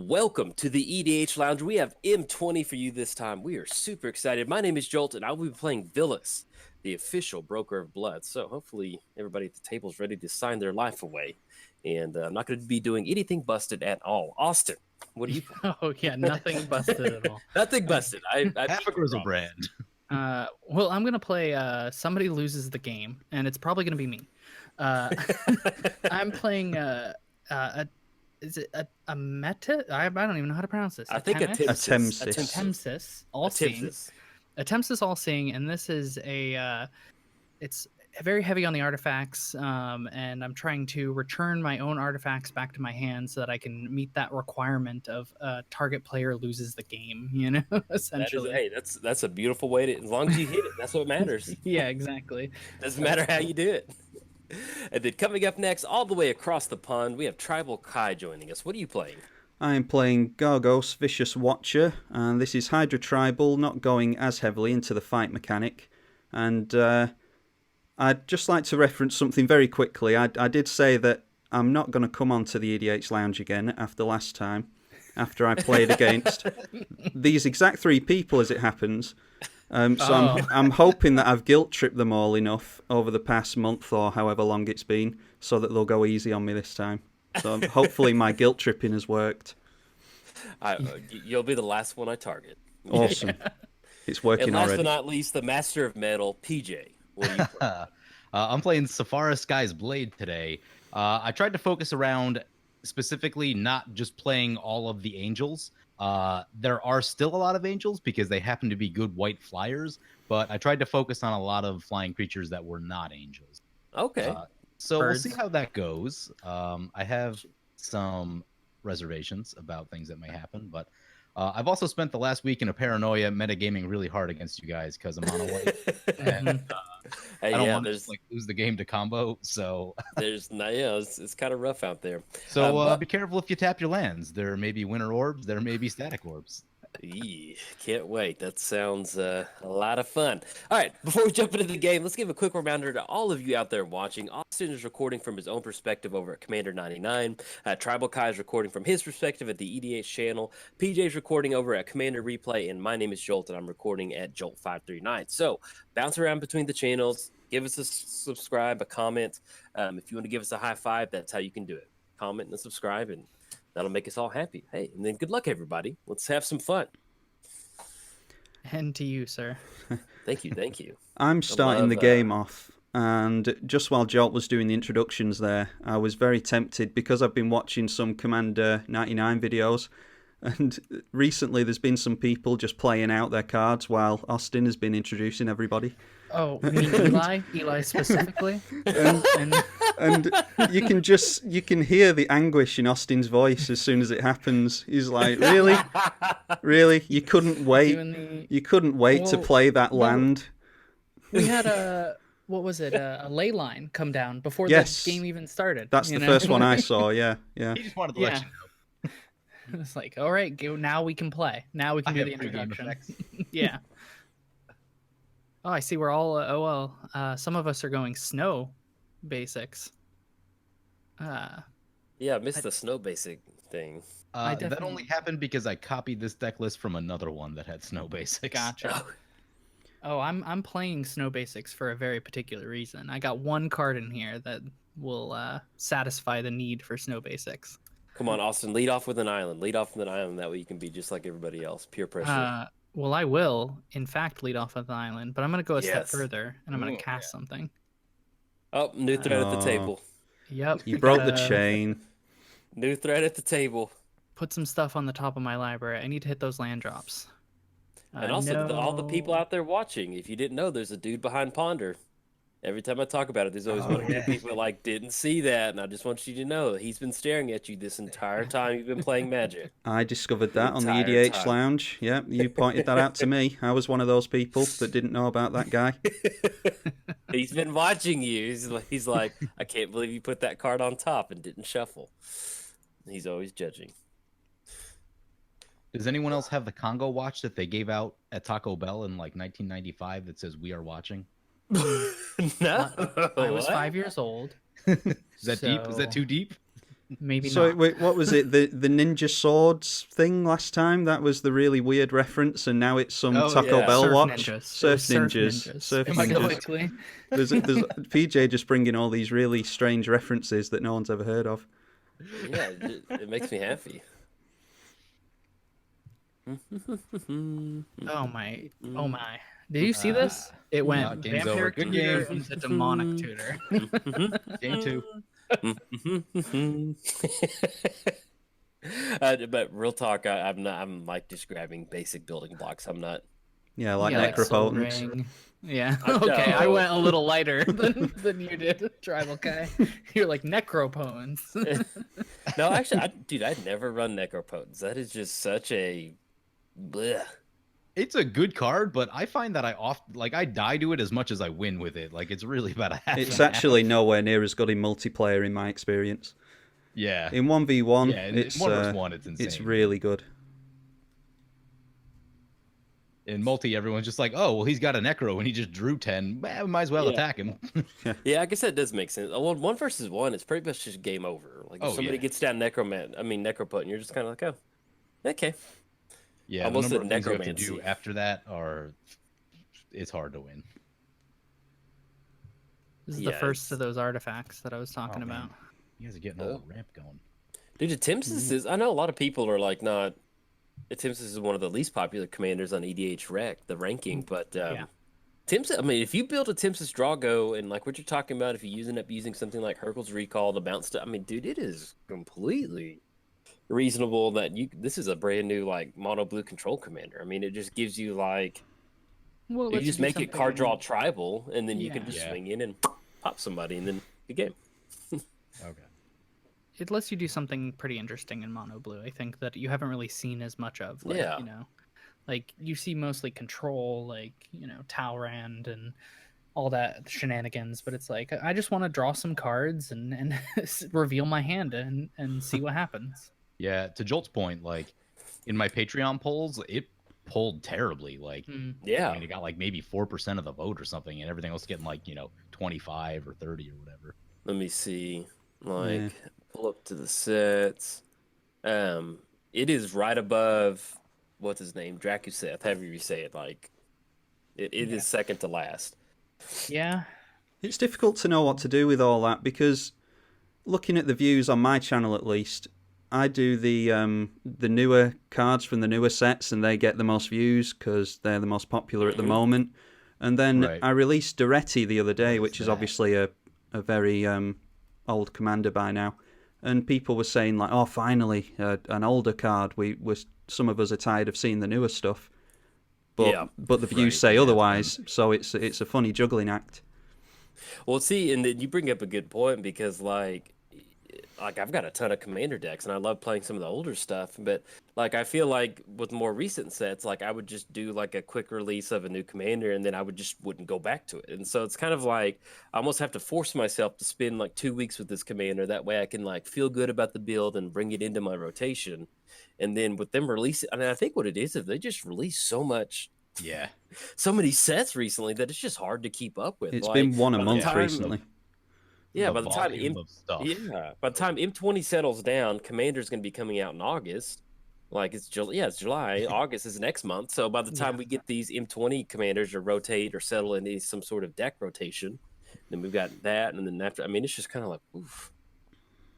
welcome to the EDH Lounge. We have M20 for you this time. We are super excited. My name is Jolt, and I will be playing Vilis, the official broker of blood. So hopefully everybody at the table is ready to sign their life away. And I'm not going to be doing anything busted at all. Austin, what do you think? Oh, yeah, nothing busted at all. Nothing busted. I Half a grizzle brand. Well, I'm going to play somebody loses the game, and it's probably going to be me. I'm playing is it a meta? I don't even know how to pronounce this. I think Atemsis? Atemsis. Atemsis, all-seeing. Atemsis, all-seeing, and this is it's very heavy on the artifacts, and I'm trying to return my own artifacts back to my hand so that I can meet that requirement of target player loses the game, essentially. That's a beautiful way to, as long as you hit it, that's what matters. Yeah, exactly. Doesn't matter how you do it. And then coming up next, all the way across the pond, we have Tribalkai joining us. What are you playing? I'm playing Gargos, Vicious Watcher, and this is Hydra Tribal, not going as heavily into the fight mechanic. And I'd just like to reference something very quickly. I did say that I'm not going to come on to the EDH Lounge again after last time, after I played against these exact three people, as it happens. I'm hoping that I've guilt-tripped them all enough over the past month or however long it's been so that they'll go easy on me this time. So hopefully my guilt-tripping has worked. You'll be the last one I target. Awesome. Yeah. It's working already. And last but not least, the Master of Metal, PJ. What are you playing? I'm playing Sephara Sky's Blade today. I tried to focus around specifically not just playing all of the angels. There are still a lot of angels because they happen to be good white flyers, but I tried to focus on a lot of flying creatures that were not angels. Okay. So Birds. We'll see how that goes. I have some reservations about things that may happen, but I've also spent the last week in a paranoia metagaming really hard against you guys because I'm on a white. And, I don't want to lose the game to combo, so it's kind of rough out there. So be careful if you tap your lands. There may be winter orbs, there may be static orbs. Can't wait. That sounds a lot of fun. All right, before we jump into the game, let's give a quick reminder to all of you out there watching. Austin is recording from his own perspective over at Commander 99. Tribalkai is recording from his perspective at the EDH channel. PJ is recording over at Commander Replay, and my name is Jolt, and I'm recording at Jolt539. So bounce around between the channels. Give us a subscribe, a comment. If you want to give us a high five, that's how you can do it. Comment and subscribe, and that'll make us all happy. Hey, and then good luck, everybody. Let's have some fun. And to you, sir. Thank you. I'm starting the game off, and just while Jolt was doing the introductions there, I was very tempted because I've been watching some Commander 99 videos, and recently there's been some people just playing out their cards while Austin has been introducing everybody. Oh, you mean Eli? Eli specifically? And you can hear the anguish in Austin's voice as soon as it happens. He's like, really, you couldn't wait, to play that land. We had a ley line come down before the game even started. That's the first one I saw. Yeah. He just wanted to let you know. It's like, all right, now we can play. Now we can do the introduction. Yeah. Oh, I see. We're all. Some of us are going snow basics. I missed the snow basic thing. That only happened because I copied this deck list from another one that had snow basics. Gotcha. Oh, I'm playing snow basics for a very particular reason. I got one card in here that will satisfy the need for snow basics. Come on, Austin, lead off with an island. That way you can be just like everybody else. Peer pressure. Well, I will, in fact, lead off with an island, but I'm going to go a step further, and I'm going to cast something. Oh, new threat at the table. Yep. You broke the chain. New threat at the table. Put some stuff on the top of my library. I need to hit those land drops. And also, all the people out there watching, if you didn't know, there's a dude behind Ponder. Every time I talk about it, there's always one of the people like, didn't see that, and I just want you to know he's been staring at you this entire time you've been playing Magic. I discovered that on the EDH Lounge. Yeah, you pointed that out to me. I was one of those people that didn't know about that guy. He's been watching you. He's like, I can't believe you put that card on top and didn't shuffle. He's always judging. Does anyone else have the Congo watch that they gave out at Taco Bell in like 1995 that says "We are watching"? No, I was 5 years old. Is that deep? Is that too deep? Maybe So not. wait, what was it? The ninja swords thing last time? That was the really weird reference, and now it's some Oh, Taco yeah. Bell Surf watch. ninjas. It Surf was surf ninjas. Surf Am I going- ninjas. specifically. There's PJ just bringing all these really strange references that no one's ever heard of. Yeah, it makes me happy. Oh my! Oh my! Did you see this? It went game's vampire over. Good tutor game. into demonic tutor. Game 2. But real talk, I'm not. I'm like just grabbing basic building blocks. I'm not. Yeah, like Yeah, Soul necropotence. Ring. Yeah. I Okay, I know. went a little lighter than you did, tribalkai. You're like necropotence. No, actually, dude, I'd never run necropotence. That is just such a. Bleh. It's a good card, but I find that I die to it as much as I win with it. Like it's really about a half. It's and half. actually nowhere near as good in multiplayer in my experience. Yeah. In 1v1, Yeah, in it's 1v1 it's insane. it's really good. In multi, everyone's just like, oh, well, he's got a necro and he just drew 10. Well, we might as well Yeah. attack him. Yeah, I guess that does make sense. Well, 1 versus 1, it's pretty much just game over. Like if Oh, somebody yeah. gets down necropotent, you're just kind of like, oh, okay. Yeah, Almost the a number of things you have to do necromancy. after that it's hard to win. This is Yeah, the first it's- of those artifacts that I was talking Oh, man. about. You guys are getting all the ramp going. Dude, Atemsis is. I know a lot of people are like not. Atemsis is one of the least popular commanders on EDH Rec, the ranking, but Yeah. Atemsis. I mean, if you build Atemsis Drago and like what you're talking about, if you end up using something like Hercule's Recall to bounce stuff, I mean, dude, it is completely reasonable that this is a brand new like mono blue control commander. I mean, it just gives you like Well, you just make it card draw tribal, and then you can Yeah. just Yeah. swing in and pop somebody, and then good game. Okay. It lets you do something pretty interesting in mono blue. I think that you haven't really seen as much of. Like, Yeah. You know, like you see mostly control, like Talrand and all that shenanigans. But it's like I just want to draw some cards and reveal my hand and see what happens. Yeah, to Jolt's point, like in my Patreon polls, it pulled terribly. Like, Yeah. I mean, it got like maybe 4% of the vote or something, and everything else getting like 25 or 30 or whatever. Let me see. Like pull up to the sets. It is right above what's his name? Dracuseth, however you say it. Like it is second to last. Yeah. It's difficult to know what to do with all that because looking at the views on my channel at least, I do the newer cards from the newer sets and they get the most views because they're the most popular at the moment. And then Right. I released Duretti the other day, What is which is that? obviously a very old commander by now. And people were saying like, "Oh, finally, an older card." Some of us are tired of seeing the newer stuff, but the views Right, say yeah, otherwise. So it's a funny juggling act. Well, see, and then you bring up a good point because like I've got a ton of commander decks and I love playing some of the older stuff, but like I feel like with more recent sets, like I would just do like a quick release of a new commander and then I wouldn't go back to it. And so it's kind of like I almost have to force myself to spend like 2 weeks with this commander. That way I can like feel good about the build and bring it into my rotation. And then with them releasing, I mean, I think what it is they just release so many sets recently that it's just hard to keep up with. It's Like, been one a by the month time- recently. Yeah, The by the time volume of stuff. by the time M20 settles down, Commander's going to be coming out in August. Like it's July. August is next month. So by the time we get these M20 commanders to rotate or settle into some sort of deck rotation, then we've got that, and then after, I mean, it's just kind of like, oof.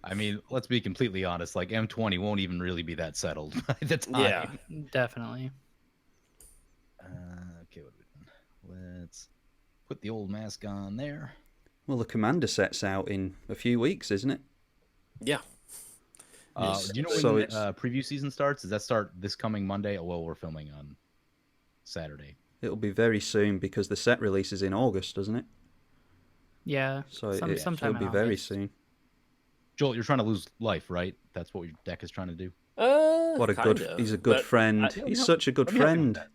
I mean, let's be completely honest. Like M20 won't even really be that settled by the time. Yeah. Definitely. Okay, what are we doing? Let's put the old mask on there. Well, the commander set's out in a few weeks, isn't it? Yeah. Yes. Do you know So when it's- preview season starts? Does that start this coming Monday? Oh, well, we're filming on Saturday. It'll be very soon because the set releases in August, doesn't it? Yeah. So sometime it'll be in very August. soon. Joel, you're trying to lose life, right? That's what your deck is trying to do. What a good! Kinda, He's a good but friend. He's such a good I'm happy with friend. that.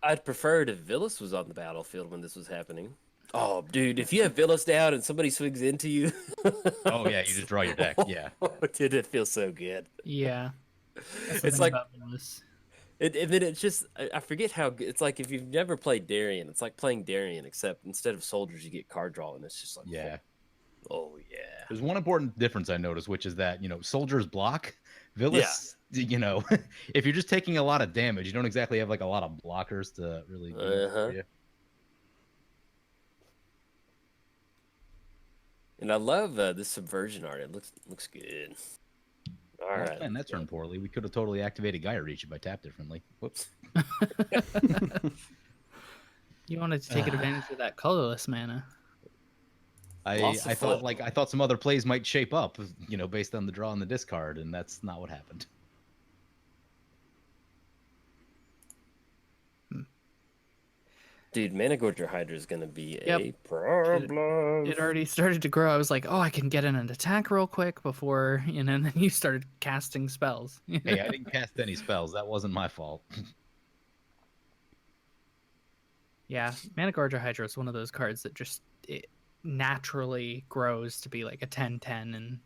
I'd prefer it if Vilis was on the battlefield when this was happening. Oh, dude, if you have Vilis down and somebody swings into you. Oh yeah, you just draw your deck. Yeah. Dude, it feels so good. Yeah. That's the It's thing like- about Vilis. And then it's just, I forget how good, it's like if you've never played Darien, it's like playing Darien, except instead of soldiers, you get card draw, and it's just like, Yeah. Oh yeah. There's one important difference I noticed, which is that, soldiers block. Vilis, if you're just taking a lot of damage, you don't exactly have like a lot of blockers to really do much for you. And I love this subversion art. It looks good. All right. Man, that turned poorly. We could have totally activated Gaia Reach if I tapped differently. Whoops. You wanted to take advantage of that colorless mana. I thought some other plays might shape up, based on the draw and the discard, and that's not what happened. Dude, Mana Gorger Hydra is going to be a problem. It already started to grow. I was like, oh, I can get in an attack real quick before, and then you started casting spells. Hey, I didn't cast any spells. That wasn't my fault. Yeah, Mana Gorger Hydra is one of those cards that just naturally grows to be like a 10/10, and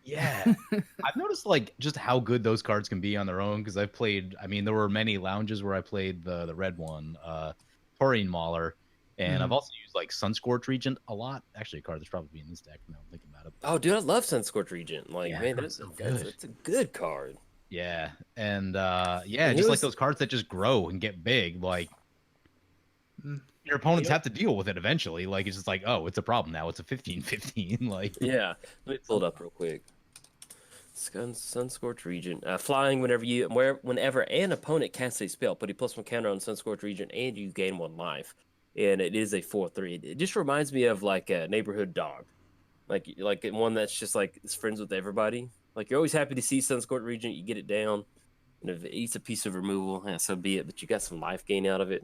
yeah, I've noticed like just how good those cards can be on their own, because I've played. I mean, there were many lounges where I played the red one, Taurine Mauler, and I've also used like Sunscorch Regent a lot. Actually, a card that's probably in this deck now I'm thinking about it. Oh, dude, I love Sunscorch Regent. Like, Yeah, man, that's so good. It's a good card. Yeah, and just like those cards that just grow and get big, like your opponents have to deal with it eventually. Like, it's just like, oh, it's a problem now. It's a 15/15. Like, yeah, let me pull it up real quick. Sunscorch Regent. Flying whenever an opponent casts a spell, put a +1 counter on Sunscorch Regent, and you gain 1 life. And it is a 4/3. It just reminds me of like a neighborhood dog, like one that's just like is friends with everybody. Like, you're always happy to see Sunscorch Regent. You get it down, and if it eats a piece of removal, so be it. But you got some life gain out of it.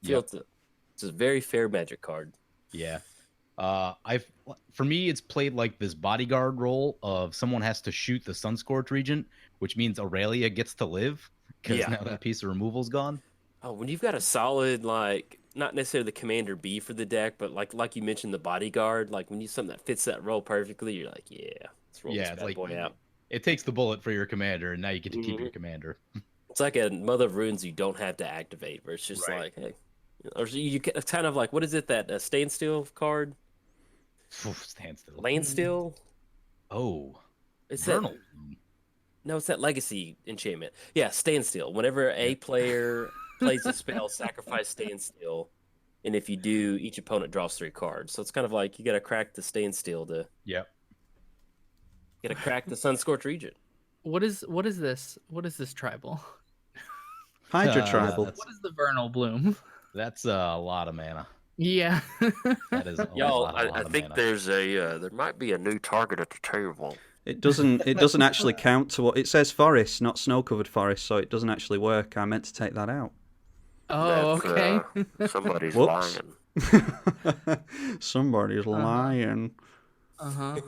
It's a very fair Magic card. Yeah. For me, it's played like this bodyguard role of someone has to shoot the Sunscorch Regent, which means Aurelia gets to live because now that piece of removal's gone. Oh, when you've got a solid, like, not necessarily the commander B for the deck, but like you mentioned, the bodyguard, like when you something that fits that role perfectly, you're like, let's roll this bad boy out. It takes the bullet for your commander, and now you get to keep your commander. It's like a Mother of Runes you don't have to activate, where it's just like, hey, or you kind of like, what is it, that standstill card? Standstill. Landstill? Oh. It's Vernal. No, it's that legacy enchantment. Yeah, standstill. Whenever a player plays a spell, sacrifice standstill, and if you do, each opponent draws 3 cards. So it's kind of like you got to crack the standstill to. Yep. You got to crack the Sunscorch Regent. What is this? What is this tribal? Hydra tribal. What is the Vernal Bloom? That's a lot of mana. Yeah. That is a Y'all, lot I of think mana. there might be a new target at the table. It doesn't actually count to what it says. Forest, not snow-covered forest, so it doesn't actually work. I meant to take that out. Oh, okay. Somebody's Whoops. lying. Somebody's lying. Uh-huh.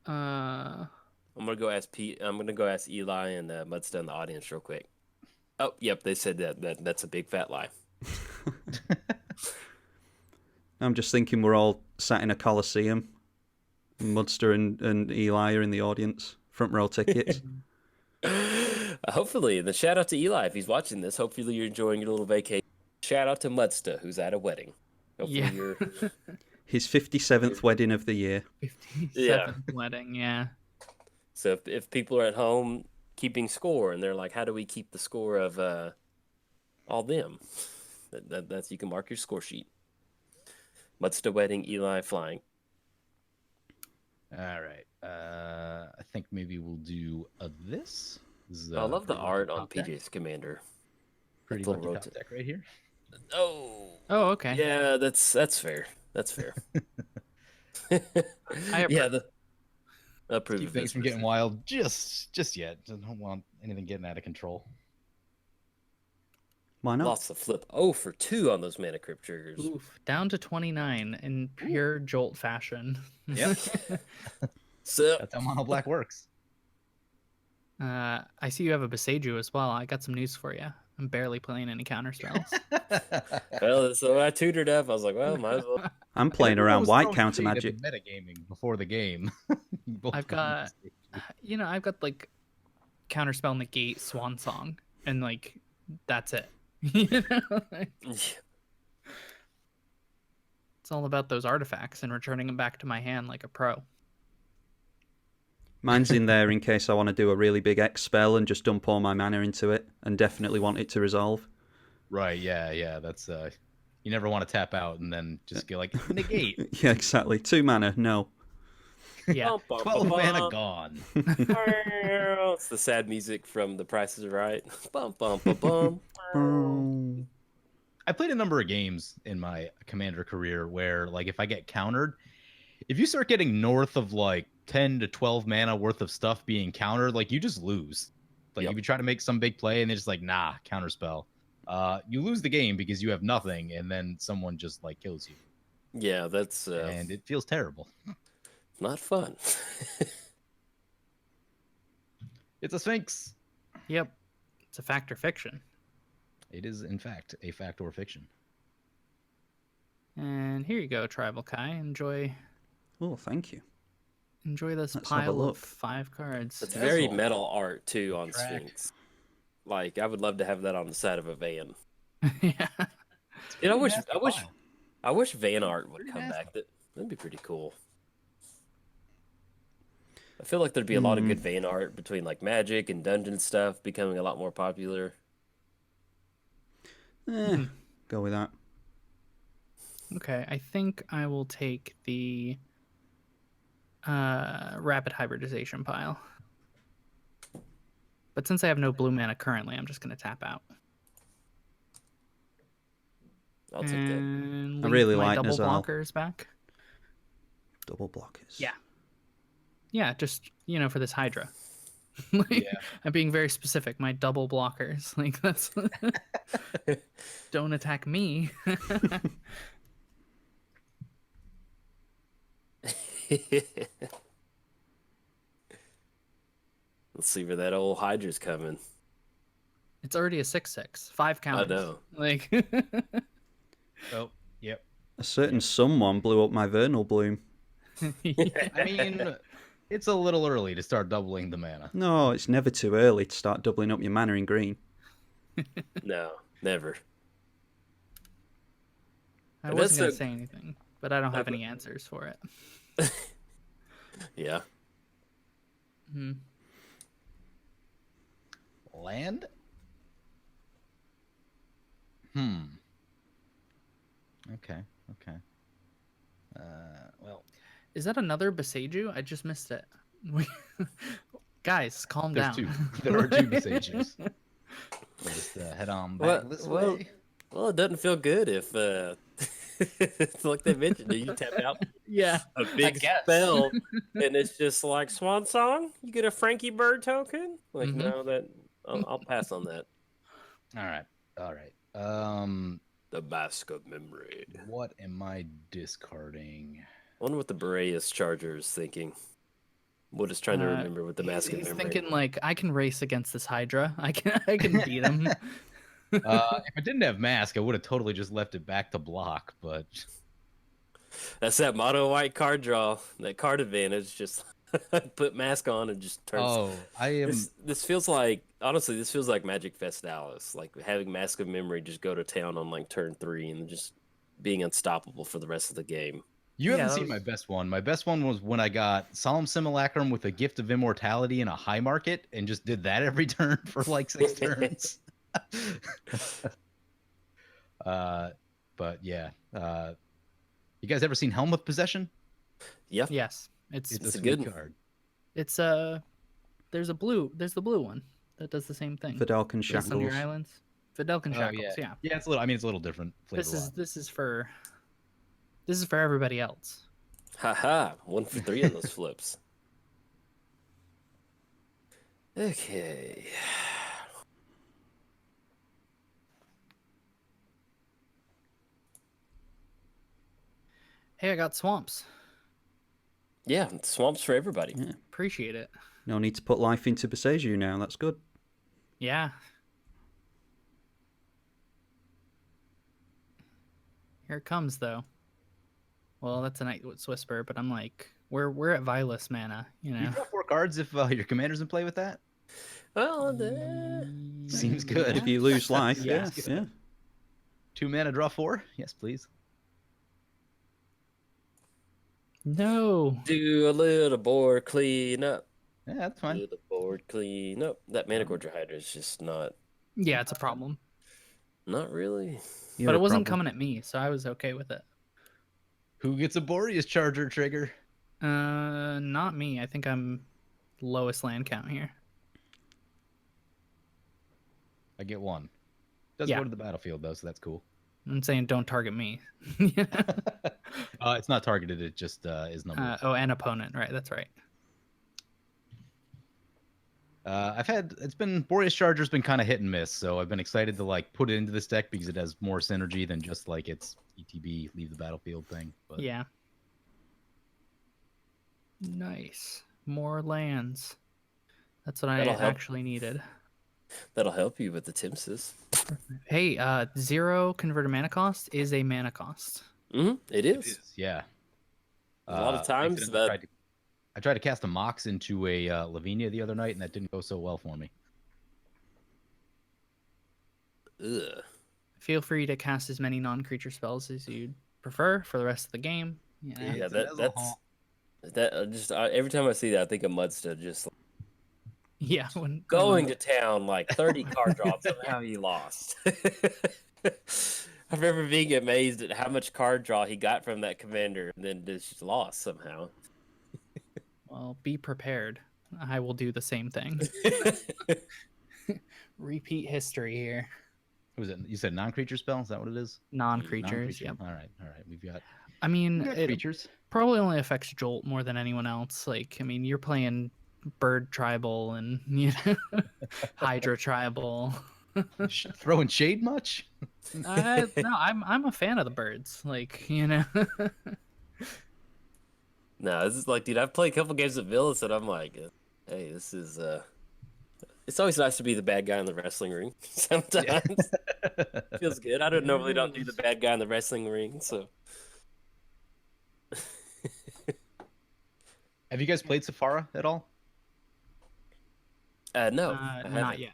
I'm gonna go ask Pete. I'm gonna go ask Eli and Mudsta in the audience real quick. Oh, yep, they said that's a big fat lie. I'm just thinking we're all sat in a coliseum. Mudster and Eli are in the audience, front row tickets. Hopefully, the shout out to Eli if he's watching this. Hopefully, you're enjoying your little vacation. Shout out to Mudsta, who's at a wedding. Hopefully, you're His 57th wedding of the year. 57th wedding, yeah. So if people are at home keeping score and they're like, how do we keep the score of all them? That's you can mark your score sheet. Mudsta wedding, Eli flying. All right. I think maybe we'll do this. I love the art on PJ's Commander. Pretty little lucky top deck right here. Oh, okay. Yeah, that's fair. That's fair. I approve Keep of things this. from getting wild just yet. I don't want anything getting out of control. Why not? Lost the flip. Oh, for 2 on those mana crypt triggers. Oof, down to 29 in pure Jolt fashion. Yep. So That's how Mono Black works. I see you have a Beseju as well. I got some news for you. I'm barely playing any counter spells. well, so I tutored up. I was like, well, might as well. I'm playing around white counter magic. Metagaming before the game. I've got like counterspell negate swan song, and like that's it. That's all about those artifacts and returning them back to my hand like a pro. Mine's in there in case I want to do a really big X spell and just dump all my mana into it and definitely want it to resolve. Right, yeah. That's you never want to tap out and then just go like negate. Yeah, exactly. 2 mana, no. Yeah. 12 mana gone. It's the sad music from The Price is Right. Bum, bum, bum, bum. I played a number of games in my commander career where, like, if I get countered, if you start getting north of like 10 to 12 mana worth of stuff being countered, like, you just lose. Like, you try to make some big play and they're just like, nah, counterspell. You lose the game because you have nothing, and then someone just like kills you. Yeah, that's and it feels terrible. Not fun. It's a Sphinx. Yep. It's a fact or fiction. It is, in fact, a fact or fiction. And here you go, tribalkai. Enjoy. Oh, thank you. Enjoy this Let's have a pile look. of 5 cards. It's very metal art too on Sphinx. Like, I would love to have that on the side of a van. Yeah. You know, I wish van art would come back. That'd be pretty cool. I feel like there'd be a lot of good van art between like Magic and Dungeon stuff becoming a lot more popular. Go with that. Okay, I think I will take the rapid hybridization pile. But since I have no blue mana currently, I'm just going to tap out. I'll take that. And I really my like double Nazal. blockers back. Double blockers. Yeah. Yeah, just, for this Hydra. Like, I'm being very specific. My double blockers. Like, that's... Don't attack me. Let's see where that old Hydra's coming. It's already a 6/6. 5 counters. I know. Like... Oh, yep. A certain someone blew up my Vernal Bloom. I mean, it's a little early to start doubling the mana. No, it's never too early to start doubling up your mana in green. No, never. I wasn't going to say anything, but I don't have any answers for it. Yeah. Land? Okay. Well, is that another Beseiju? I just missed it. Guys, calm there's down. 2. There are 2 Beseijus. We'll just head on back this way. Well, it doesn't feel good if, it's like they mentioned, you tap out Yeah, a big spell, and it's just like Swan Song. You get a Frankie Bird token. Like, no, I'll pass on that. All right. The Mask of Memory. What am I discarding? I wonder what the Boreas Charger is thinking. What is trying to remember with the Mask of he's Memory. thinking like, I can race against this Hydra. I can beat him. If I didn't have Mask, I would have totally just left it back to block, but... That's that mono white card draw. That card advantage. Just put Mask on and just turn. Oh, I am... This feels like, honestly, this feels like Magic Festalis. Like having Mask of Memory just go to town on like turn 3 and just being unstoppable for the rest of the game. You haven't seen my best one. My best one was when I got Solemn Simulacrum with a Gift of Immortality in a high market and just did that every turn for like 6 turns. But yeah. You guys ever seen Helm of Possession? Yeah. Yes. It's a sweet good card. It's there's the blue one that does the same thing. Fidelkin It's on your Shackles. islands. Fidelkin Shackles, yeah. Yeah, it's a little different flavor. This is for everybody else. Haha. 1 for 3 on those flips. Okay. Hey, I got swamps. Yeah, swamps for everybody. Yeah. Appreciate it. No need to put life into Beseiju now. That's good. Yeah. Here it comes, though. Well, that's a Night's Whisper, but I'm like, we're at Vilis mana, You draw 4 cards if your commander's in play with that? Well, Seems good. If you lose life, Yes. yeah. 2 mana, draw 4? Yes, please. No. Do a little board cleanup. Yeah, that's fine. Do the board cleanup. That mana gorger Hydra is just not Yeah, it's a problem. really. But it wasn't coming at me, so I was okay with it. Who gets a Boreas Charger trigger? Not me. I think I'm lowest land count here. I get one. Does Yeah. go to the battlefield though, so that's cool. I'm saying don't target me. It's not targeted. It just is numbered. And opponent. Right, that's right. Boreas Charger's been kind of hit and miss, so I've been excited to like put it into this deck because it has more synergy than just like its ETB leave the battlefield thing. But Yeah. Nice. More lands. That's what That'll I help. actually needed. That'll help you with the Atemsis. Hey, 0 converted mana cost is a mana cost. It is. yeah. A lot of times that I tried to cast a Mox into a Lavinia the other night, and that didn't go so well for me. Ugh. Feel free to cast as many non-creature spells as you'd prefer for the rest of the game. You know? Yeah, that's every time I see that, I think of Mudstead just Yeah, when going to town like 30 card drops. Somehow he lost. I remember being amazed at how much card draw he got from that commander, and then just lost somehow. Well, be prepared. I will do the same thing. Repeat history here. What was it? You said non-creature spell? Is that what it is? Non-creatures, Non-creature? yep. All right. We've got I mean, it creatures. probably only affects Jolt more than anyone else. Like, I mean, you're playing Bird Tribal and, you know, Hydra Tribal. Throwing shade much? No, I'm a fan of the birds. Like, you know. No, this is like, dude, I've played a couple games of Vilis, and I'm like, hey, this is it's always nice to be the bad guy in the wrestling ring. Sometimes feels good. I don't normally don't do the bad guy in the wrestling ring, so. Have you guys played Sephara at all? No, I Not haven't. yet.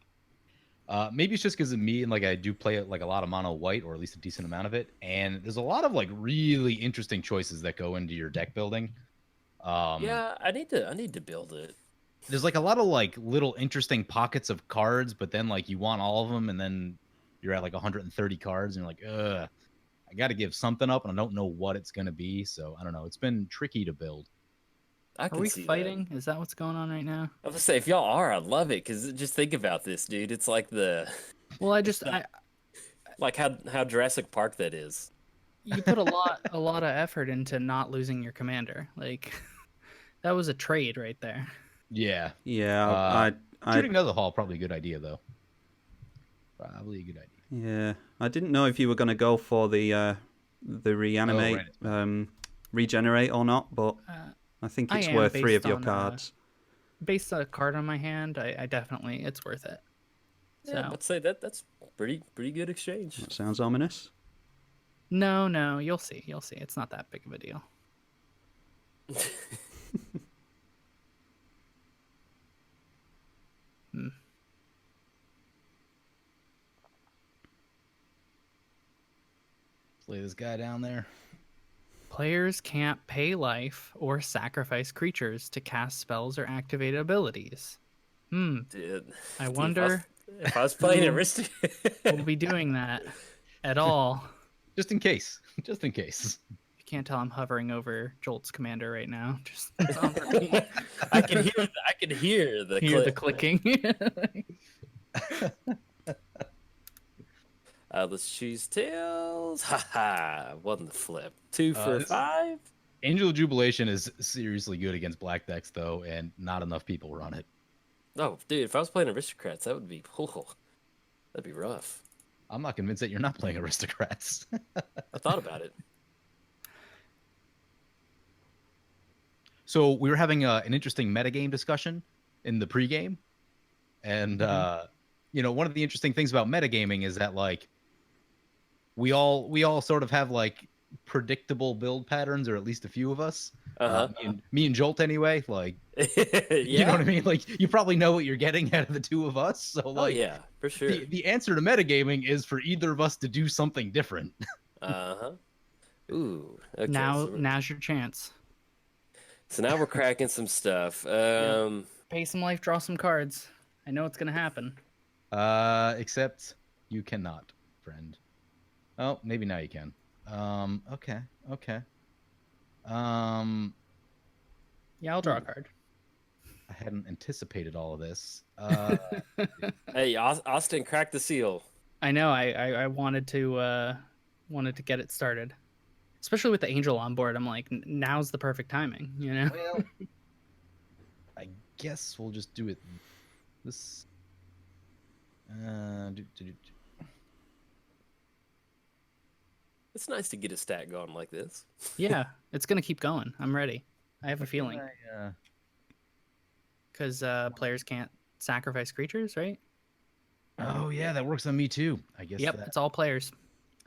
Maybe it's just because of me and like I do play like a lot of mono white, or at least a decent amount of it, and there's a lot of like really interesting choices that go into your deck building. Yeah, I need to build it. There's like a lot of like little interesting pockets of cards, but then like you want all of them, and then you're at like 130 cards, and you're like, I got to give something up, and I don't know what it's gonna be. So I don't know. It's been tricky to build. I Are can we see fighting? Is that what's going on right now? that. I was gonna say, if y'all are, I'd love it, because just think about this, dude. It's like Well, like how Jurassic Park that is. you put a lot of effort into not losing your commander. Like, that was a trade right there. Yeah. Yeah, Shooting another hall probably a good idea though. Probably a good idea. Yeah, I didn't know if you were going to go for the reanimate, regenerate or not, but I think it's worth 3 of your cards. Based on a card on my hand, I definitely, it's worth it. Yeah, So I'd say that's pretty good exchange. That sounds ominous. no, you'll see. It's not that big of a deal. Play this guy down there. Players can't pay life or sacrifice creatures to cast spells or activate abilities. Dude, I wonder if I was playing who Aristocrat. we'll be doing that at all. Just in case. Just in case. You can't tell I'm hovering over Jolt's commander right now. Just on repeat. I can hear the Hear the click. clicking. Let's choose tails. Haha, won the flip. 2 for 5. Angel of Jubilation is seriously good against black decks though, and not enough people run it. Oh, dude, if I was playing Aristocrats, that would be that'd be rough. I'm not convinced that you're not playing Aristocrats. I thought about it. So we were having an interesting metagame discussion in the pregame, and one of the interesting things about metagaming is that like we all sort of have like predictable build patterns, or at least a few of us. Me and Jolt anyway. Like, you know what I mean? Like, you probably know what you're getting out of the two of us. So like, yeah, for sure. The answer to metagaming is for either of us to do something different. Ooh. Okay, now's your chance. So now we're cracking some stuff. Pay some life, draw some cards. I know it's gonna happen. Except you cannot, friend. Oh, maybe now you can. Okay, okay. Yeah, I'll draw a card. I hadn't anticipated all of this. Hey, Austin, crack the seal. I know. I wanted to get it started, especially with the angel on board. I'm like, now's the perfect timing. You know. Well, I guess we'll just do it. This. It's nice to get a stack going like this. Yeah, it's gonna keep going. I'm ready. I have a feeling. Because players can't sacrifice creatures, right? Oh yeah, that works on me too. I guess. Yep, it's all players.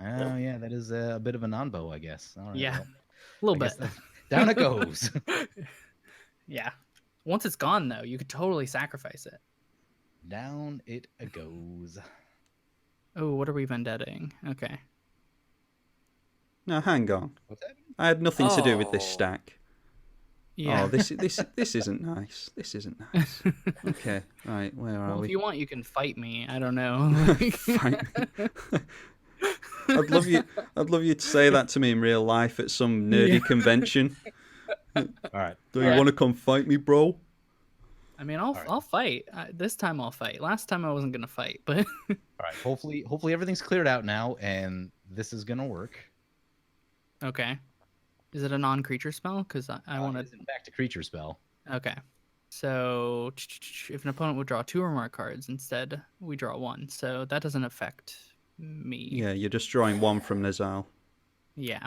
Oh yeah, that is a bit of a non-bow, I guess. All right, Yeah, well, a little I bit. guess down it goes. Yeah. Once it's gone, though, you could totally sacrifice it. Down it goes. Oh, what are we vendettaing? Okay. No, hang on. What's happening? I had nothing to do with this Oh. stack. Yeah. Oh, this isn't nice. This isn't nice. Okay, right, where are Well, we? if you want, you can fight me. I don't know. Fight me. I'd love you to say that to me in real life at some nerdy convention. All right. Do you want to come fight me, bro? I mean, I'll fight. This time I'll fight. Last time I wasn't gonna fight, but All right. Hopefully everything's cleared out now, and this is gonna work. okay. Is it a non-creature spell? Because I want It is, in fact, a creature spell. Okay. So if an opponent would draw 2 or more cards, instead we draw 1. So that doesn't affect me. Yeah, you're just drawing one from Nizal. Yeah.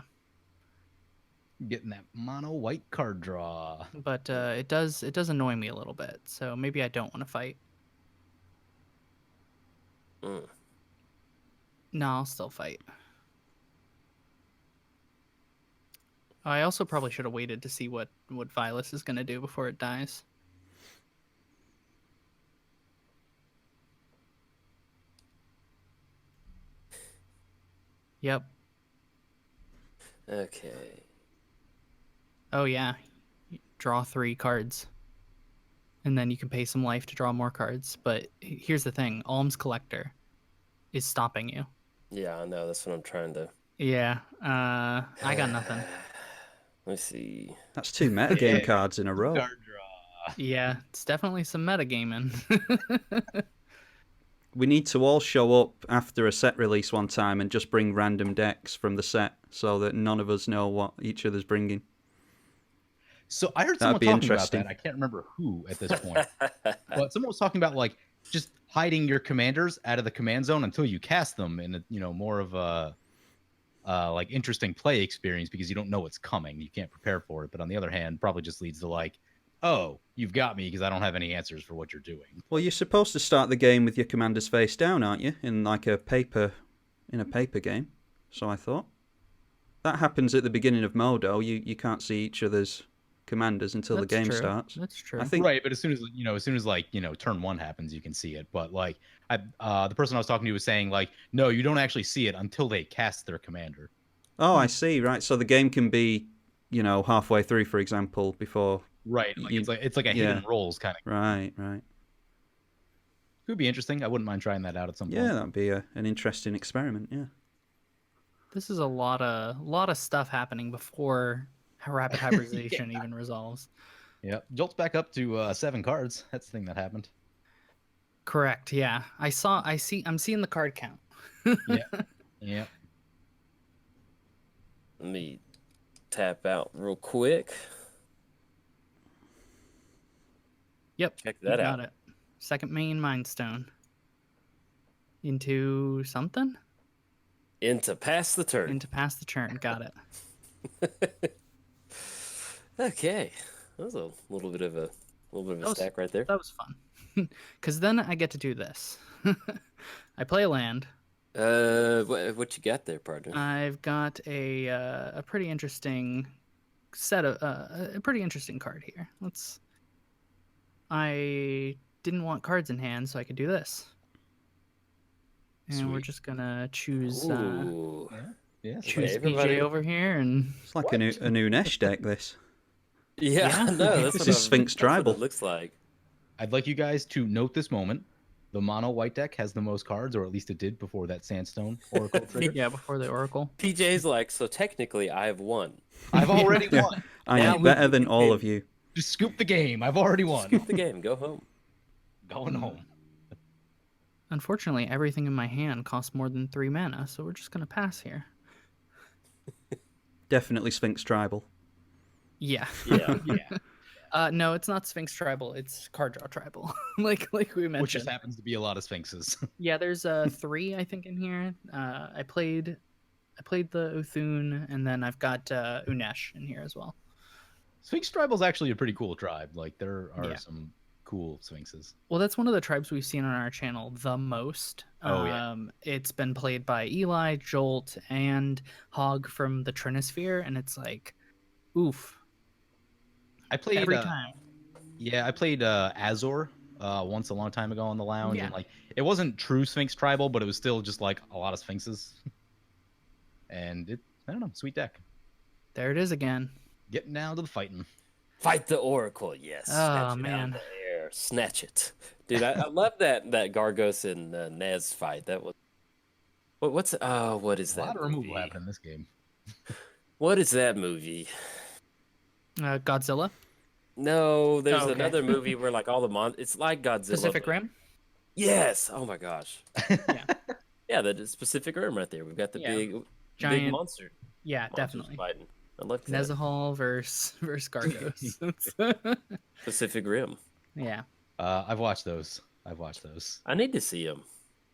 Getting that mono white card draw. But it does annoy me a little bit. So maybe I don't want to fight. Mm. No, I'll still fight. I also probably should have waited to see what Vilis is going to do before it dies. Yep. Okay. Oh, yeah. You draw 3 cards. And then you can pay some life to draw more cards. But here's the thing. Alms Collector is stopping you. Yeah, I know. That's what I'm trying to... Yeah. I got nothing. Let me see. That's 2 metagame cards in a row. Card draw. Yeah, it's definitely some metagaming. We need to all show up after a set release one time and just bring random decks from the set so that none of us know what each other's bringing. So I heard That'd someone be talking interesting. about that. I can't remember who at this point. But someone was talking about like just hiding your commanders out of the command zone until you cast them in a, more of a like interesting play experience because you don't know what's coming. You can't prepare for it. But on the other hand, probably just leads to like, oh, you've got me because I don't have any answers for what you're doing. Well, you're supposed to start the game with your commanders face down, aren't you? In like a paper game. So I thought. That happens at the beginning of Modo. You can't see each other's commanders until the game starts. That's true. I think Right, but as soon as like turn 1 happens, you can see it. But like, the person I was talking to was saying like, no, you don't actually see it until they cast their commander. Oh, I see. Right. So the game can be, halfway through, for example, before. Right. Like, it's like a hidden rolls kind of. Right. Could be interesting. I wouldn't mind trying that out at some point. Yeah, that'd be an interesting experiment. Yeah. This is a lot of stuff happening before rapid hybridization even resolves. Yeah, jolts back up to 7 cards. That's the thing that happened. Correct. Yeah, I'm seeing the card count. Yeah. Let me tap out real quick. Yep. Check that out. Got it. Second main Mind Stone. Into something? Into pass the turn. Into pass the turn. Got it. Okay. That was a little bit of a stack right there. That was fun. Because then I get to do this. I play a land. What you got there, partner? I've got a pretty interesting set of a pretty interesting card here. I didn't want cards in hand, so I could do this. And we're Sweet. just gonna choose Ooh. Yeah. choose everybody- BJ over here, and It's like a new Nesh deck. This. Yeah, no, that's This what is Sphinx that's what Tribal. it looks like. I'd like you guys to note this moment. The mono white deck has the most cards, or at least it did before that Sandstone Oracle trigger. Yeah, before the Oracle. PJ's like, so technically I have won. I've already Yeah. won. I Now am we better can than all continue. of you. Just scoop the game. I've already won. Scoop the game, go home. Going home. Unfortunately, everything in my hand costs more than 3 mana, so we're just gonna pass here. Definitely Sphinx Tribal. Yeah. Yeah. No, it's not Sphinx Tribal. It's Card Draw Tribal. like we mentioned. Which just happens to be a lot of Sphinxes. Yeah, there's 3 I think in here. I played the Uthun, and then I've got Unesh in here as well. Sphinx Tribal's actually a pretty cool tribe. Like, there are Yeah. some cool Sphinxes. Well, that's one of the tribes we've seen on our channel the most. Oh, yeah. It's been played by Eli, Jolt, and Hog from the Trinisphere, and it's like, oof. I played Every time. Yeah, I played Azor once a long time ago on the lounge, Yeah. and like it wasn't true Sphinx Tribal, but it was still just like a lot of Sphinxes. And I don't know, sweet deck. There it is again. Getting down to the fighting. Fight the Oracle, yes. Oh, Snatch it out of man. the air. Snatch it. Dude, I love that Gargos and Nez fight. That was what is A that lot of movie? removal happened in this game. What is that movie? Godzilla, No, there's Oh, okay. another movie where like all the it's like Godzilla. Pacific but- Rim. Yes. Oh my gosh. Yeah. Yeah, the Pacific Rim right there. We've got the Yeah. big Giant. monster. Yeah, monsters definitely. Fighting. I love that. Nezahal versus Gargos. Pacific Rim. Yeah. I've watched those. I need to see them.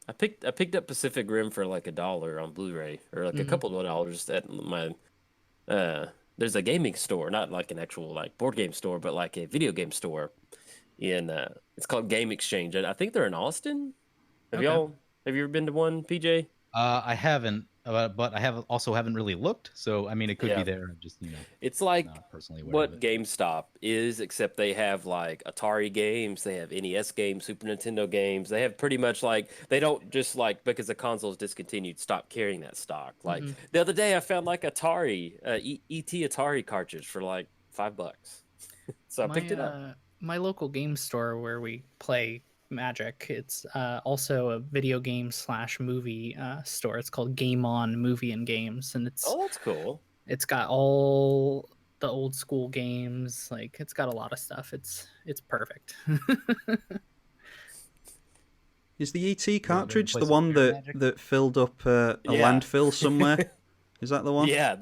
I picked up Pacific Rim for like $1 on Blu-ray, or like a couple of dollars at my. There's a gaming store, not like an actual like board game store, but like a video game store. It's called Game Exchange. I think they're in Austin. Have you ever been to one, PJ? I haven't, but I haven't really looked. So I mean, it could Yeah. be there. I'm just It's like not personally aware what of it. GameStop is, except they have like Atari games, they have NES games, Super Nintendo games. They have pretty much like they don't just like because the console's discontinued stop carrying that stock. Like the other day, I found like Atari ET Atari cartridge for like $5, so I picked it up. My local game store where we play Magic, it's also a video game / movie store. It's called Game On Movie and Games, and Oh, that's cool. it's got all the old school games. Like it's got a lot of stuff. It's perfect. Is the ET cartridge play the some one Beer that, Magic? that filled up a Yeah. landfill somewhere? Is that the one? Yeah,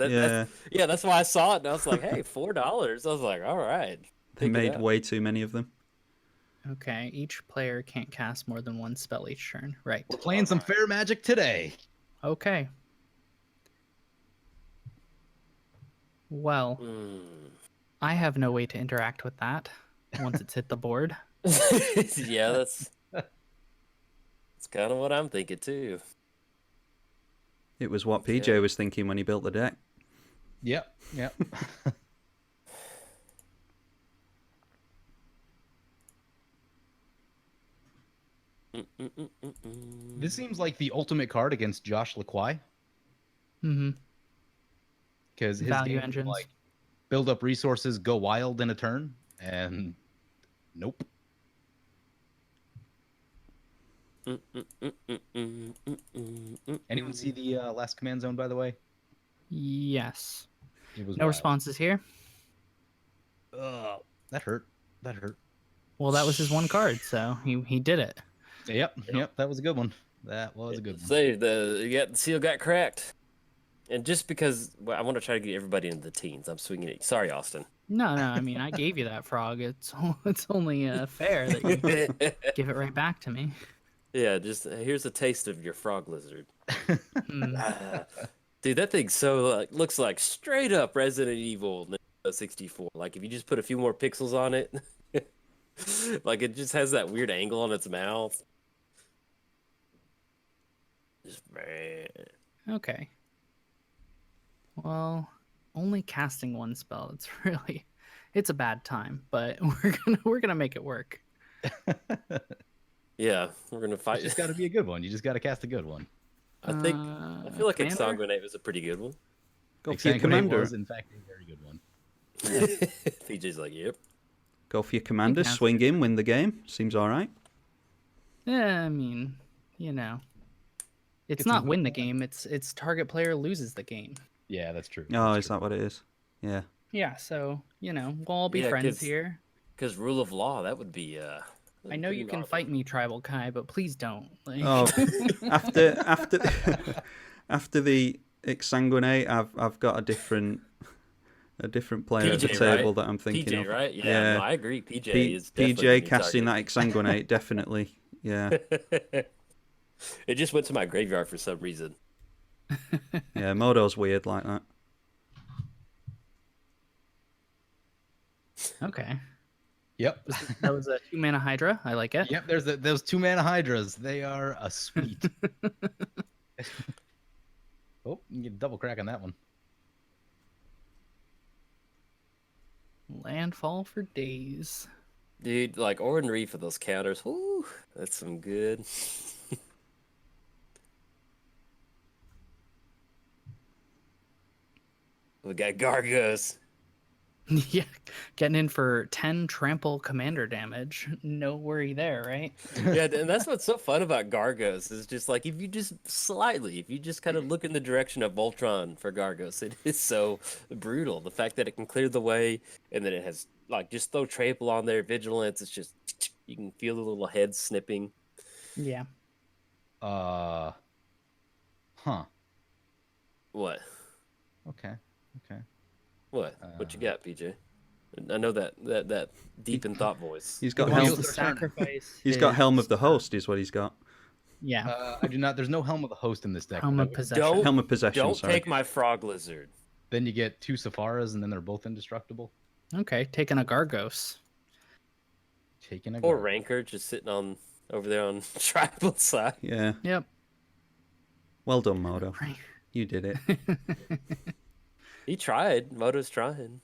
Yeah. that's why I saw it and I was like, hey, $4. I was like, all right. They pick it made up. way too many of them. Okay, each player can't cast more than 1 spell each turn. Right. We're playing some fair magic today. Okay. Well, I have no way to interact with that once it's hit the board. Yeah, that's kind of what I'm thinking too. It was what PJ was thinking when he built the deck. Yep. This seems like the ultimate card against Josh LaQuai. Mm-hmm. Because his Value game engines. like build up resources, go wild in a turn, and nope. Anyone see the last command zone, by the way? Yes. It was No wild. responses here. Ugh, that hurt. That hurt. Well, that was his one card, so he did it. Yep. That was a good one. That was a good one. Say the seal got cracked, and just because I want to try to get everybody into the teens, I'm swinging it. Sorry, Austin. No, I mean, I gave you that frog. It's only fair that you give it right back to me. Yeah, just here's a taste of your frog lizard. Mm. Dude, that thing so looks like straight up Resident Evil 64. Like if you just put a few more pixels on it, like it just has that weird angle on its mouth. Just Okay. Well, only casting 1 spell. It's a bad time, but we're gonna make it work. yeah, we're gonna fight. It's just got to be a good one. You just got to cast a good one. I feel like Commander? Exsanguinate was a pretty good one. Go for your Exsanguinate commander. was, in fact, a very good one. PJ's like, yep. Go for your commander, can swing in, win the game. Seems all right. Yeah, I mean, you know, it's Get some not good win the points. game. It's target player loses the game. Yeah, that's true. Oh, That's is true. that what it is? Yeah. Yeah, so you know, we'll all be Yeah, friends here. Because rule of law, that would be I know pretty you can gnarly. fight me, Tribal Kai, but please don't. Like... Oh, after after the exsanguinate, I've got a different player at the PJ, table right? that I'm thinking PJ, of. right? Yeah, no, I agree. PJ is definitely the PJ new casting target. that exsanguinate, definitely. Yeah. It just went to my graveyard for some reason. Yeah, Modo's weird like that. Okay, Yep. that was a 2-mana Hydra. I like it. Yep. There's those 2-mana hydras. They are a sweet. Oh, you get a double crack on that one. Landfall for days. Dude, like Orin Reef for those counters. Whoo, that's some good. We got Gargos. Yeah, getting in for 10 trample commander damage. No worry there, right? Yeah, and that's what's so fun about Gargos is just like if you just kind of look in the direction of Voltron for Gargos, it is so brutal. The fact that it can clear the way and then it has like just throw trample on there, vigilance. It's just you can feel the little head snipping. Yeah. Huh. What? Okay. What? What you got, PJ? I know that deep in thought voice. He's He got wants helm. to sacrifice. He's got Helm his, of the Host, is what he's got. Yeah, I do not. There's no Helm of the Host in this deck. Helm but I of would- Possession. Don't Helm of Possession. don't Sorry. take my frog lizard. Then you get 2 Sepharas, and then they're both indestructible. Okay, taking a Gargos. Taking a Or guard. Ranker just sitting on over there on tribal side. Yeah. Yep. Well done, Modo. Right. You did it. He tried. Moto's trying.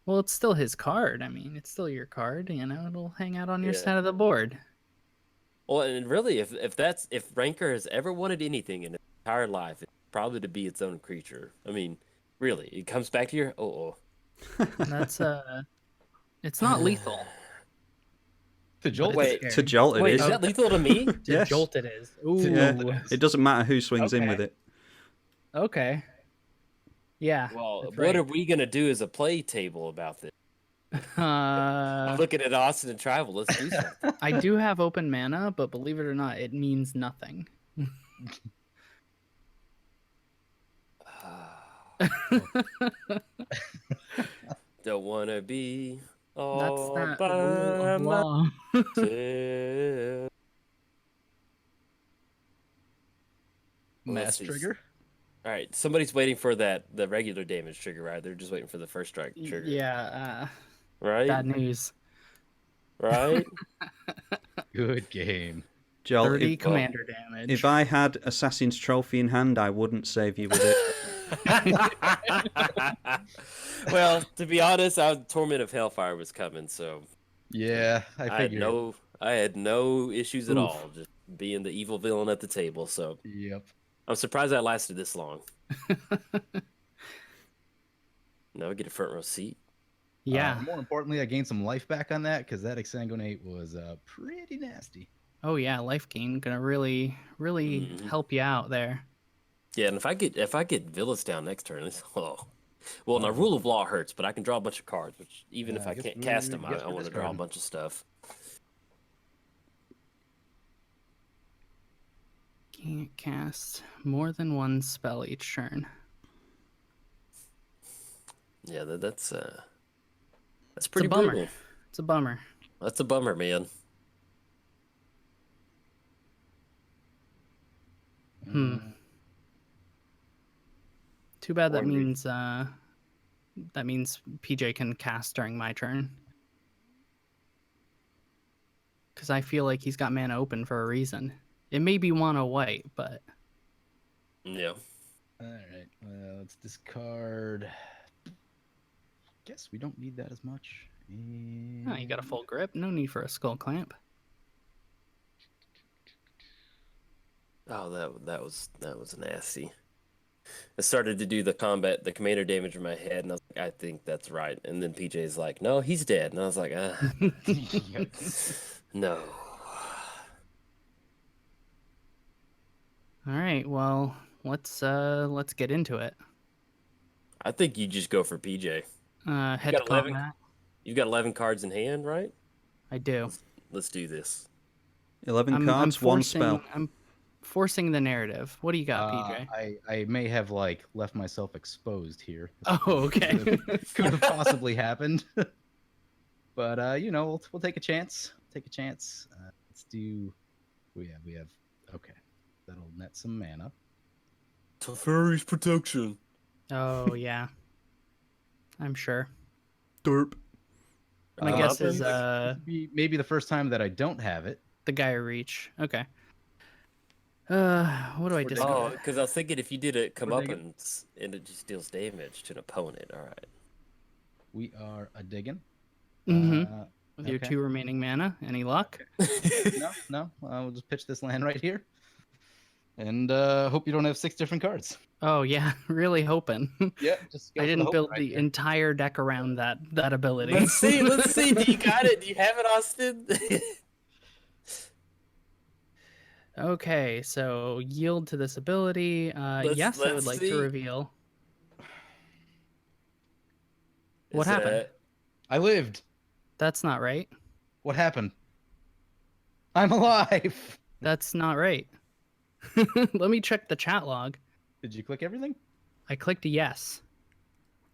Well, it's still his card. I mean, it's still your card. You know, it'll hang out on your Yeah. side of the board. Well, and really, if Ranker has ever wanted anything in its entire life, it's probably to be its own creature. I mean, really, it comes back to your That's it's not lethal. To Jolt. But it's Wait, scary. To Jolt it Wait, is. is that lethal to me? To Yes. jolt it is. Ooh. Yeah. It doesn't matter who swings in Okay. with it. Okay. Yeah. Well, that's what right. are we gonna do as a play table about this? I'm Uh, looking at Austin and Tribal. Let's do something. I do have open mana, but believe it or not, it means nothing. Don't wanna be That's all not by rule of law. myself. Mass Let's see. trigger. All right, somebody's waiting for the regular damage trigger, right? They're just waiting for the first strike trigger. Yeah. Right. Bad news. Right. Good game. Jolt, 30 if, commander damage. if I had Assassin's Trophy in hand, I wouldn't save you with it. Well, to be honest, Torment of Hellfire was coming, so Yeah, I figured. I had no issues at Oof. all, just being the evil villain at the table. So Yep. I'm surprised that lasted this long. Now we get a front row seat. Yeah. More importantly, I gained some life back on that because that exsanguinate was pretty nasty. Oh yeah, life gain gonna really Mhm. help you out there. Yeah, and if I get Vilis down next turn, it's well, now rule of law hurts, but I can draw a bunch of cards, which even if Yeah, I I guess can't cast them, guess I we're want to draw a discarding. bunch of stuff. Can't cast more than one spell each turn. Yeah, that's It's a pretty bummer. brutal. It's a bummer. That's a bummer, man. Too bad that Wondering. means PJ can cast during my turn. Because I feel like he's got mana open for a reason. It may be mono white, but Yeah. All right, let's discard. Guess we don't need that as much. oh, you got a full grip. No need for a skull clamp. Oh, that was nasty. I started to do the commander damage in my head, and I was like, I think that's right. And then PJ's like, no, he's dead. And I was like, no. All right, well, let's get into it. I think you just go for PJ. Head to combat. You've got 11 cards in hand, right? I do. Let's do this. 11 cards, one spell. I'm forcing the narrative. What do you got, PJ? I may have left myself exposed here. Oh, okay. Could have possibly happened. But we'll take a chance. Let's do. We have. Okay, that'll net some mana. Teferi's protection. Oh yeah, I'm sure. Derp. My guess is maybe the first time that I don't have it. the Gaia Reach. Okay. What do I do? Oh, because I was thinking if you did it comeuppance and it just deals damage to an opponent. All right. We are a digging. With your 2 remaining mana. Any luck? No. We'll just pitch this land right here. And hope you don't have 6 different cards. Oh yeah, really hoping. Yeah, just I didn't build the entire deck around that ability. Let's see. Do you got it? Do you have it, Austin? Okay, so yield to this ability. Yes, I would like to reveal. What happened? I lived. That's not right. What happened? I'm alive. That's not right. Let me check the chat log. Did you click everything? I clicked yes.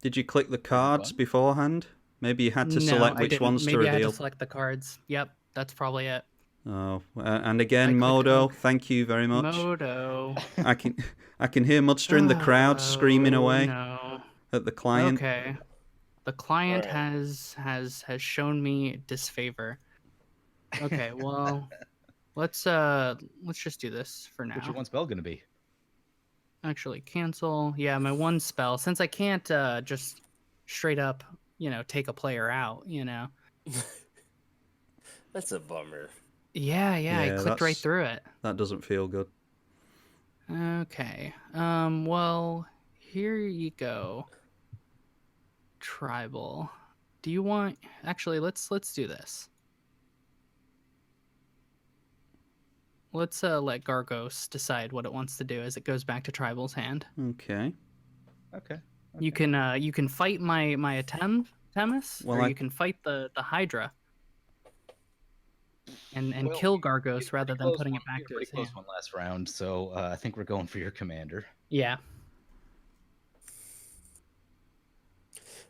Did you click the cards beforehand? Maybe you had to select which ones to reveal. Maybe I had to select the cards. Yep, that's probably it. Oh, and again, Modo, thank you very much. Modo. I can hear Mudster in the crowd screaming away at the client. Okay. The client has shown me disfavor. Okay, well, let's just do this for now. What's your one spell gonna be? Actually, cancel. Yeah, my one spell. Since I can't just straight up, take a player out, That's a bummer. Yeah, I clicked right through it. That doesn't feel good. Okay. Well, here you go. Tribal. Do you want... Actually, let's do this. Let's let Gargos decide what it wants to do as it goes back to Tribal's hand. Okay. You can fight my Atemsis, Well, or you can fight the Hydra. And kill Gargos rather than putting it back to his hand. One last round, so I think we're going for your commander. Yeah.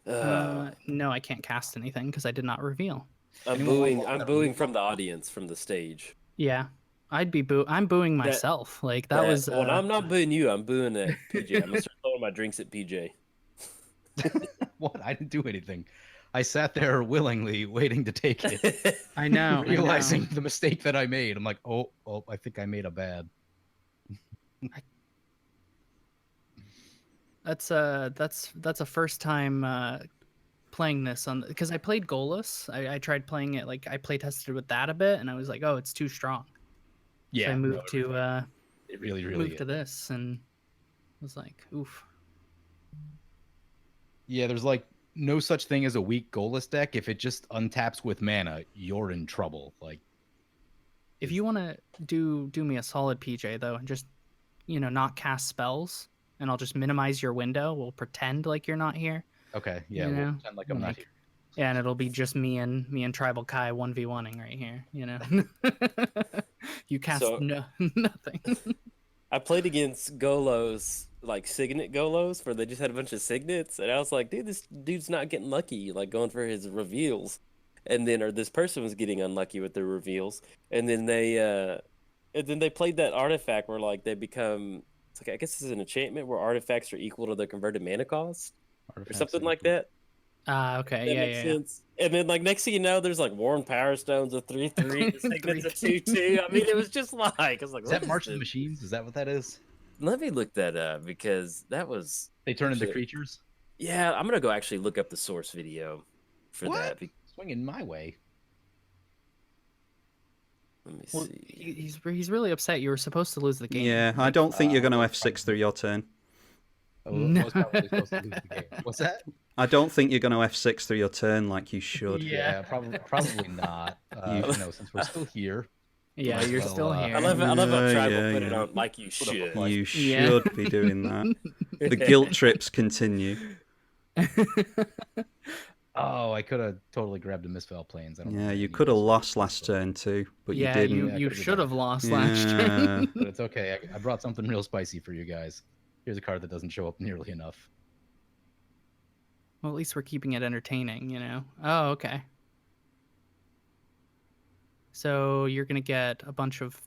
No, I can't cast anything because I did not reveal. I'm booing from the audience, from the stage. Yeah, I'm booing myself. That was. Well, I'm not booing you. I'm booing at PJ. I'm gonna start throwing my drinks at PJ. What? I didn't do anything. I sat there willingly waiting to take it. I know. Realizing the mistake that I made. I'm like, oh, I think I made a bad. That's a first time playing this on, because I played Golas. I tried playing it, I play tested with that a bit, and I was like, oh, it's too strong. Yeah. So I moved it really moved to this, and was like, oof. Yeah, there's no such thing as a weak goalless deck. If it just untaps with mana, you're in trouble. If you want to do me a solid, PJ, though, and just not cast spells, and I'll just minimize your window. We'll pretend like you're not here. Okay, yeah, we'll pretend like I'm not here. Yeah, and it'll be just me and Tribalkai 1v1ing right here. You cast nothing. I played against Golos, Signet Golos, where they just had a bunch of Signets, and I was like, dude, this dude's not getting lucky, going for his reveals. And then, or this person was getting unlucky with their reveals. And then they played that artifact where, they become, I guess it's an enchantment where artifacts are equal to their converted mana cost, or something like that. Okay, that makes sense. And then, next thing you know, there's, Worn Power Stones, a 3/3, Signets, a 2/2. I mean, it was just I was like, is that March of the Machines? Is that what that is? Let me look that up, because that was... They turn into creatures? Yeah, I'm going to go actually look up the source video for that. Swinging my way. Let me see. He's really upset. You were supposed to lose the game. Yeah, I don't think you're going to F6 through your turn. I was probably supposed to lose the game. What's that? I don't think you're going to F6 through your turn like you should. Yeah. Probably not. Since we're still here. Yeah, you're Well, still here. I love how Tribal yeah, put it yeah. on like you should. You Yeah. should be doing that. The guilt trips continue. Oh, I could have totally grabbed the Misfell Plains. I don't know Yeah, why I you needed could have this. lost last turn too, but Yeah, you didn't. you could've should have done. lost last turn. But it's okay. I brought something real spicy for you guys. Here's a card that doesn't show up nearly enough. Well, at least we're keeping it entertaining, you know. Oh, okay. So you're gonna get a bunch of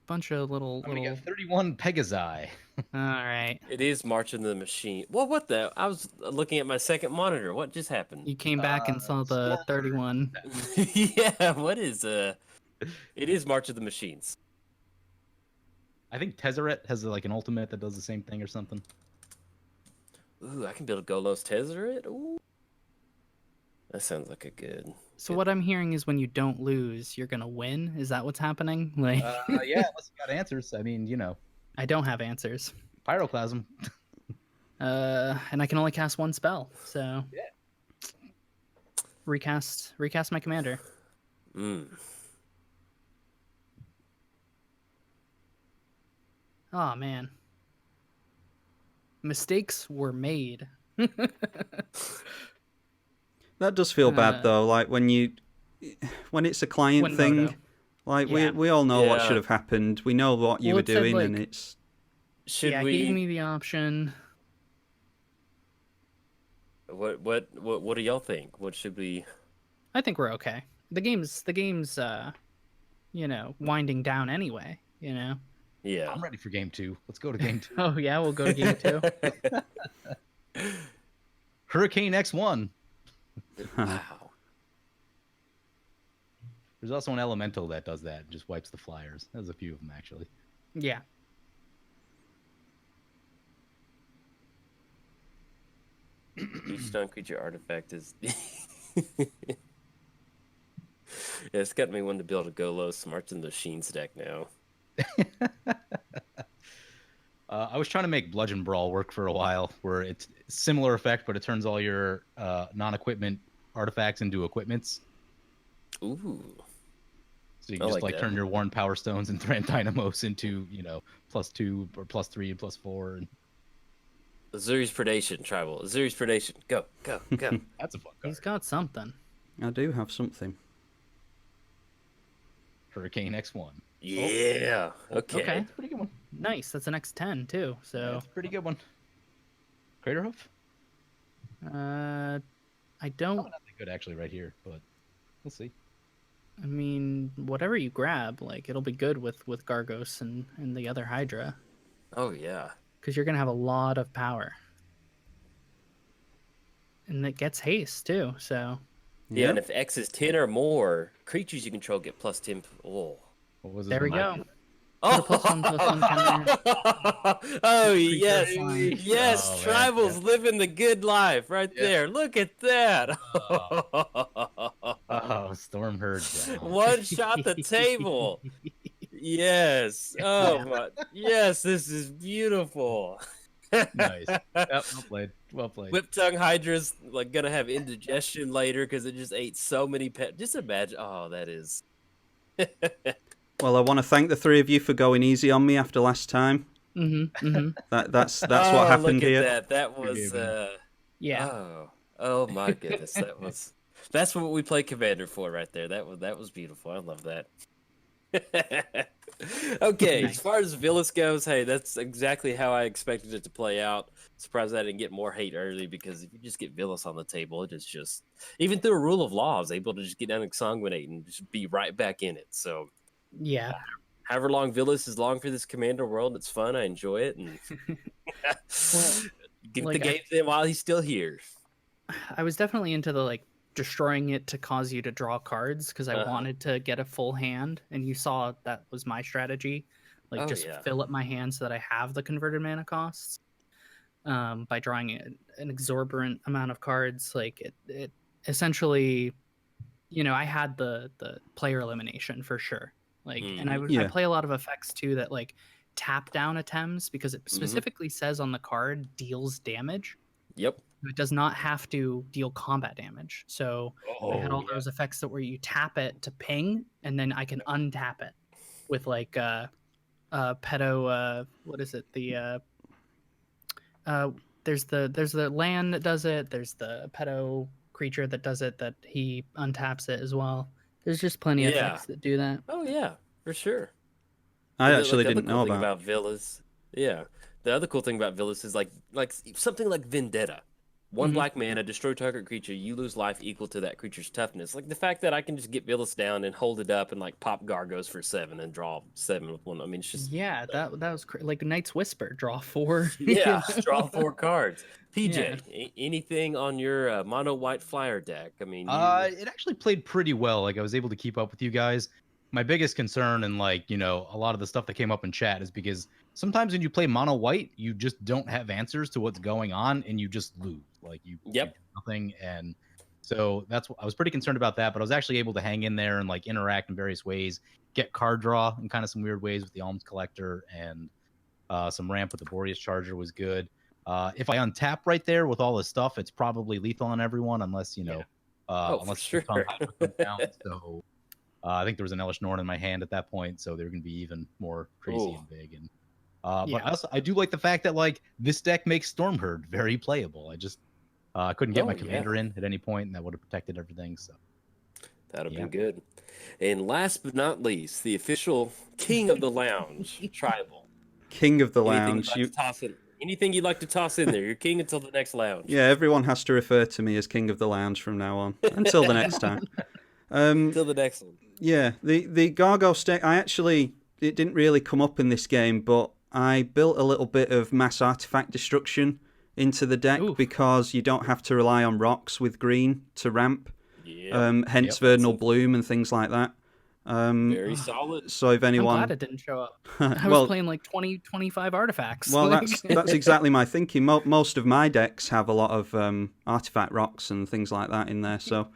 little. I'm gonna get 31 Pegasi. All right. It is March of the Machine. Well, what the? I was looking at my second monitor. What just happened? You came back and saw the 31. Yeah, what is It is March of the Machines. I think Tezzeret has like an ultimate that does the same thing or something. Ooh, I can build a Golos Tezzeret. Ooh, that sounds like a good. So what I'm hearing is when you don't lose, you're gonna win. Is that what's happening? Like, Yeah, unless you got answers. I mean, I don't have answers. Pyroclasm. And I can only cast one spell. So Yeah. Recast my commander. Oh man. Mistakes were made. That does feel bad though. Like when it's a client thing. Photo. Like Yeah. we all know what Yeah. should have happened. We know what you Well, were it said, doing, like- and it's Should It we? gave me the option. What do y'all think? What should we? I think we're okay. The game's winding down anyway, you know. Yeah. I'm ready for game 2. Let's go to game 2. Oh yeah, we'll go to game 2. Hurricane X1. Wow. There's also an elemental that does that and just wipes the flyers. There's a few of them actually. Yeah. Each stun creature artifact is. Yeah, it's got me wanting to build a Golos March of the Machines deck now. I was trying to make Bludgeon Brawl work for a while, where it's similar effect, but it turns all your non-equipment artifacts into equipments. Ooh. So you I can just like like that. turn your Worn Power Stones and Thran Dynamos into, +2 or +3 and +4. And Azuri's Predation, Tribal. Azuri's Predation. Go, go, go. that's a fun He's card. got something. I do have something. Hurricane X1. Yeah. Okay. Okay. That's a pretty good one. Nice. That's an X10 too. So That's a pretty good one. Craterhoof? I don't Probably not that good actually right here, but we'll see. I mean, whatever you grab, like it'll be good with Gargos and the other Hydra, Oh yeah. because you're gonna have a lot of power, and it gets haste too. So Yeah, and Yep. if X is 10 or more, creatures you control get +10. Oh. What was his there we reminder? go. Put a +1/+1 counter. Oh Creature yes, flying. yes, Oh, man, Tribal's yeah. living the good life right Yeah. there. Look at that. Oh, Storm Herd down. One shot the table. Yes. Oh my. Yes, this is beautiful. Nice. Yep, well played. Well played. Whip tongue Hydra's like gonna have indigestion later because it just ate so many pet. Just imagine. Oh, that is. Well, I want to thank the three of you for going easy on me after last time. That's what Oh, happened look at here. that. That was. Yeah. Oh my goodness. That was. That's what we play Commander for, right there. That was beautiful. I love that. Okay, Nice. as far as Vilis goes, hey, that's exactly how I expected it to play out. Surprised I didn't get more hate early, because if you just get Vilis on the table, it is just, even through a rule of law, I was able to just get down and sanguinate and just be right back in it. So Yeah. however long Vilis is long for this Commander world, it's fun. I enjoy it, and get like, the games in while he's still here. I was definitely into the like destroying it to cause you to draw cards because I wanted to get a full hand, and you saw that was my strategy. Like Oh, just yeah. fill up my hand so that I have the converted mana costs. By drawing an exorbitant amount of cards, like it essentially, I had the player elimination for sure. Like, and I Yeah. play a lot of effects too that like tap down Atemsis because it specifically says on the card deals damage. Yep. It does not have to deal combat damage. So I had all those effects that where you tap it to ping, and then I can untap it with like pedo. What is it? There's the land that does it. There's the pedo creature that does it that he untaps it as well. There's just plenty of effects that do that. Oh yeah, for sure. I And actually the other didn't cool know thing about. Vilis. Yeah, the other cool thing about Vilis is like something like Vendetta. One black mana, destroy target creature. You lose life equal to that creature's toughness. Like the fact that I can just get Vilis down and hold it up and like pop Gargos for 7 and draw 7 with one. I mean, it's just that was like Knight's Whisper. Draw 4. yeah, draw 4 cards. PJ, Yeah. anything on your mono white flyer deck? I mean, It actually played pretty well. Like I was able to keep up with you guys. My biggest concern and like, a lot of the stuff that came up in chat is because sometimes when you play mono white, you just don't have answers to what's going on and you just lose. Like you do nothing. And so that's what I was pretty concerned about that, but I was actually able to hang in there and like interact in various ways, get card draw in kind of some weird ways with the Alms Collector, and some ramp with the Boreas Charger was good. If I untap right there with all this stuff, it's probably lethal on everyone unless, unless sure. down. So I think there was an Elish Norn in my hand at that point, so they're going to be even more crazy and big. And but I do like the fact that like this deck makes Stormherd very playable. I just couldn't get my commander in at any point, and that would have protected everything. So that'd have been good. And last but not least, the official king of the lounge, Tribal. King of the lounge. Anything you'd like to toss in there. You're king until the next lounge. Yeah, everyone has to refer to me as king of the lounge from now on until the next time. Until the next one. Yeah, the Gargos deck, it didn't really come up in this game, but I built a little bit of mass artifact destruction into the deck because you don't have to rely on rocks with green to ramp. Yeah. Hence Verdinal Bloom and things like that. Very solid. So if anyone... I'm glad it didn't show up. I was playing like 20, 25 artifacts. Well, that's exactly my thinking. Most of my decks have a lot of artifact rocks and things like that in there, so...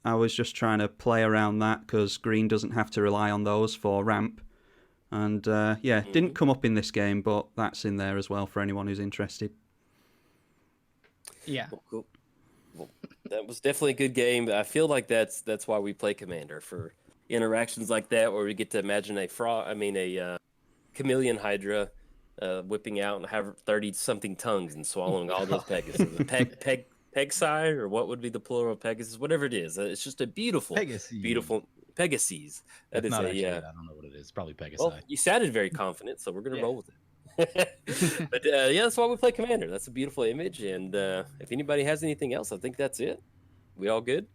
I was just trying to play around that because green doesn't have to rely on those for ramp. And didn't come up in this game, but that's in there as well for anyone who's interested. Yeah. Cool. Well, that was definitely a good game. I feel like that's why we play Commander, for interactions like that where we get to imagine a chameleon Hydra whipping out and have 30-something tongues and swallowing all those Pegasus. Pegsai, or what would be the plural of Pegasus? Whatever it is, it's just a beautiful Pegasus. That is I don't know what it is. Probably Pegasi. Well, you sounded very confident, so we're gonna roll with it. But that's why we play Commander. That's a beautiful image, and if anybody has anything else, I think that's it. We all good?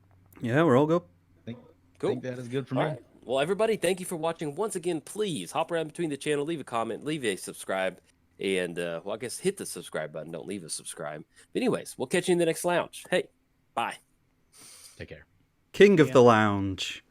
Yeah, we're all good. Cool. I think that is good for me. Right. Well, everybody, thank you for watching. Once again, please hop around between the channel, leave a comment, leave a subscribe. And, I guess hit the subscribe button. Don't leave a subscribe. But anyways, we'll catch you in the next lounge. Hey, bye. Take care. King of the lounge.